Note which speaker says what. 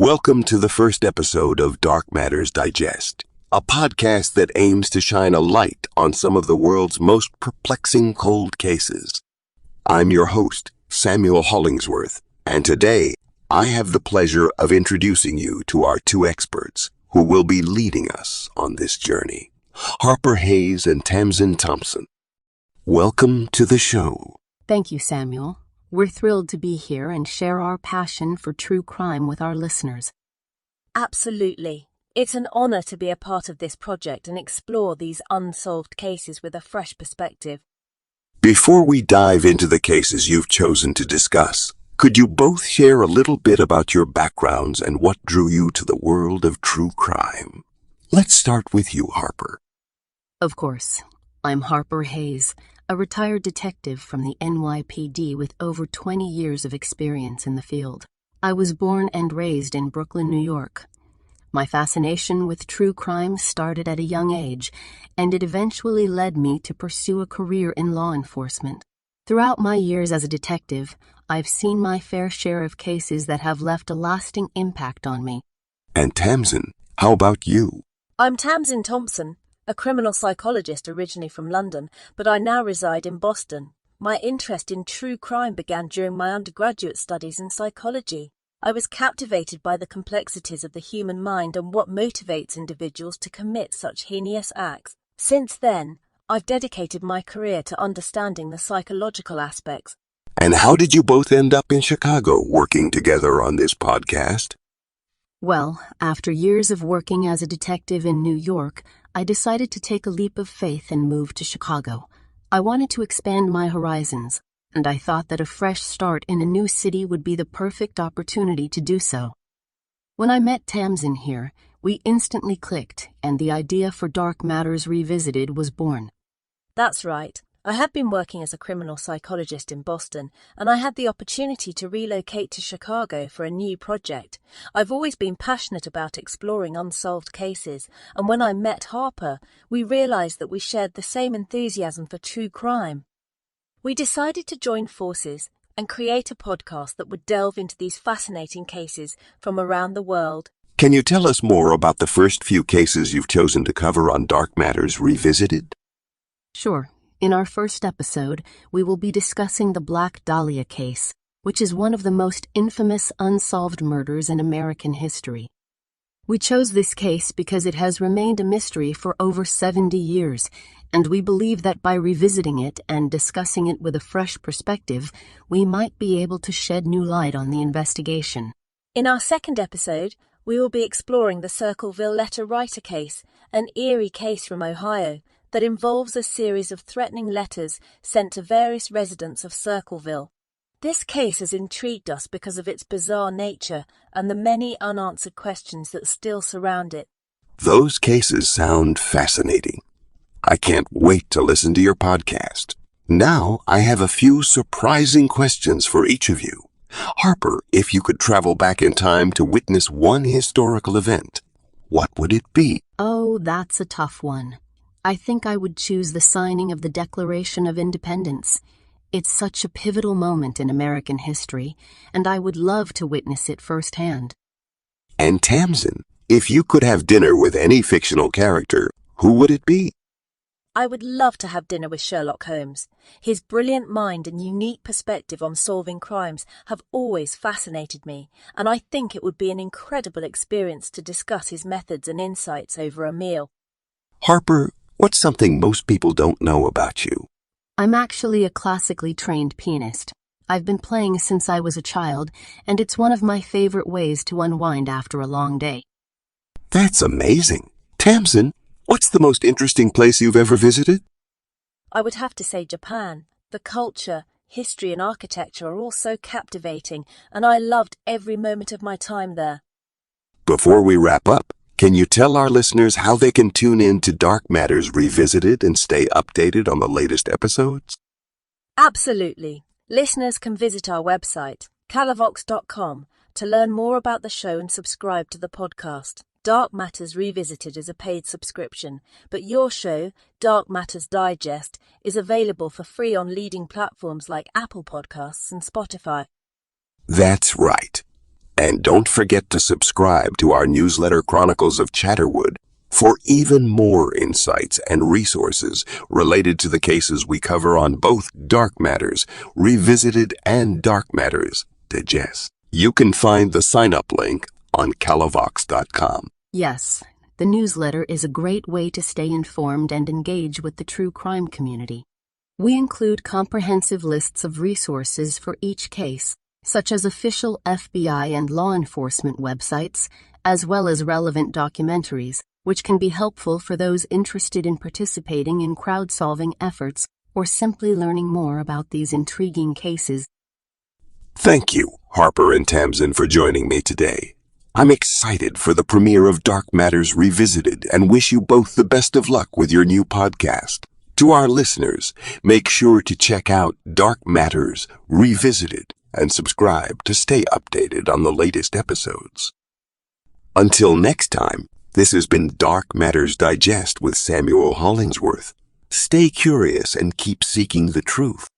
Speaker 1: Welcome to the first episode of Dark Matters Digest, a podcast that aims to shine a light on some of the world's most perplexing cold cases. I'm your host, Samuel Hollingsworth, and today I have the pleasure of introducing you to our two experts who will be leading us on this journey, Harper Hayes and Tamsin Thompson. Welcome to the show.
Speaker 2: Thank you, Samuel. We're thrilled to be here and share our passion for true crime with our listeners.
Speaker 3: Absolutely. It's an honor to be a part of this project and explore these unsolved cases with a fresh perspective.
Speaker 1: Before we dive into the cases you've chosen to discuss, could you both share a little bit about your backgrounds and what drew you to the world of true crime? Let's start with you, Harper.
Speaker 2: Of course. I'm Harper Hayes, a retired detective from the NYPD with over 20 years of experience in the field. I was born and raised in Brooklyn, New York. My fascination with true crime started at a young age, and it eventually led me to pursue a career in law enforcement. Throughout my years as a detective, I've seen my fair share of cases that have left a lasting impact on me.
Speaker 1: And Tamsin, how about you?
Speaker 3: I'm Tamsin Thompson, a criminal psychologist originally from London, but I now reside in Boston. My interest in true crime began during my undergraduate studies in psychology. I was captivated by the complexities of the human mind and what motivates individuals to commit such heinous acts. Since then, I've dedicated my career to understanding the psychological aspects.
Speaker 1: And how did you both end up in Chicago working together on this podcast?
Speaker 2: Well, after years of working as a detective in New York, I decided to take a leap of faith and move to Chicago. I wanted to expand my horizons, and I thought that a fresh start in a new city would be the perfect opportunity to do so. When I met Tamsin here, we instantly clicked, and the idea for Dark Matters Revisited was born.
Speaker 3: That's right. I have been working as a criminal psychologist in Boston, and I had the opportunity to relocate to Chicago for a new project. I've always been passionate about exploring unsolved cases, and when I met Harper, we realized that we shared the same enthusiasm for true crime. We decided to join forces and create a podcast that would delve into these fascinating cases from around the world.
Speaker 1: Can you tell us more about the first few cases you've chosen to cover on Dark Matters Revisited?
Speaker 2: Sure. In our first episode, we will be discussing the Black Dahlia case, which is one of the most infamous unsolved murders in American history. We chose this case because it has remained a mystery for over 70 years, and we believe that by revisiting it and discussing it with a fresh perspective, we might be able to shed new light on the investigation.
Speaker 3: In our second episode, we will be exploring the Circleville letter writer case, an eerie case from Ohio that involves a series of threatening letters sent to various residents of Circleville. This case has intrigued us because of its bizarre nature and the many unanswered questions that still surround it.
Speaker 1: Those cases sound fascinating. I can't wait to listen to your podcast. Now I have a few surprising questions for each of you. Harper, if you could travel back in time to witness one historical event, what would it be?
Speaker 2: Oh, that's a tough one. I think I would choose the signing of the Declaration of Independence. It's such a pivotal moment in American history, and I would love to witness it firsthand.
Speaker 1: And Tamsin, if you could have dinner with any fictional character, who would it be?
Speaker 3: I would love to have dinner with Sherlock Holmes. His brilliant mind and unique perspective on solving crimes have always fascinated me, and I think it would be an incredible experience to discuss his methods and insights over a meal.
Speaker 1: Harper, what's something most people don't know about you?
Speaker 2: I'm actually a classically trained pianist. I've been playing since I was a child, and it's one of my favorite ways to unwind after a long day.
Speaker 1: That's amazing. Tamsin, what's the most interesting place you've ever visited?
Speaker 3: I would have to say Japan. The culture, history and architecture are all so captivating, and I loved every moment of my time there.
Speaker 1: Before we wrap up, can you tell our listeners how they can tune in to Dark Matters Revisited and stay updated on the latest episodes?
Speaker 3: Absolutely. Listeners can visit our website, calavox.com, to learn more about the show and subscribe to the podcast. Dark Matters Revisited is a paid subscription, but your show, Dark Matters Digest, is available for free on leading platforms like Apple Podcasts and Spotify.
Speaker 1: That's right. And don't forget to subscribe to our newsletter Chronicles of Chatterwood for even more insights and resources related to the cases we cover on both Dark Matters Revisited and Dark Matters Digest. You can find the sign-up link on calavox.com.
Speaker 2: Yes, the newsletter is a great way to stay informed and engage with the true crime community. We include comprehensive lists of resources for each case, such as official FBI and law enforcement websites, as well as relevant documentaries, which can be helpful for those interested in participating in crowd-solving efforts or simply learning more about these intriguing cases.
Speaker 1: Thank you, Harper and Tamsin, for joining me today. I'm excited for the premiere of Dark Matters Revisited and wish you both the best of luck with your new podcast. To our listeners, make sure to check out Dark Matters Revisited and subscribe to stay updated on the latest episodes. Until next time, this has been Dark Matters Digest with Samuel Hollingsworth. Stay curious and keep seeking the truth.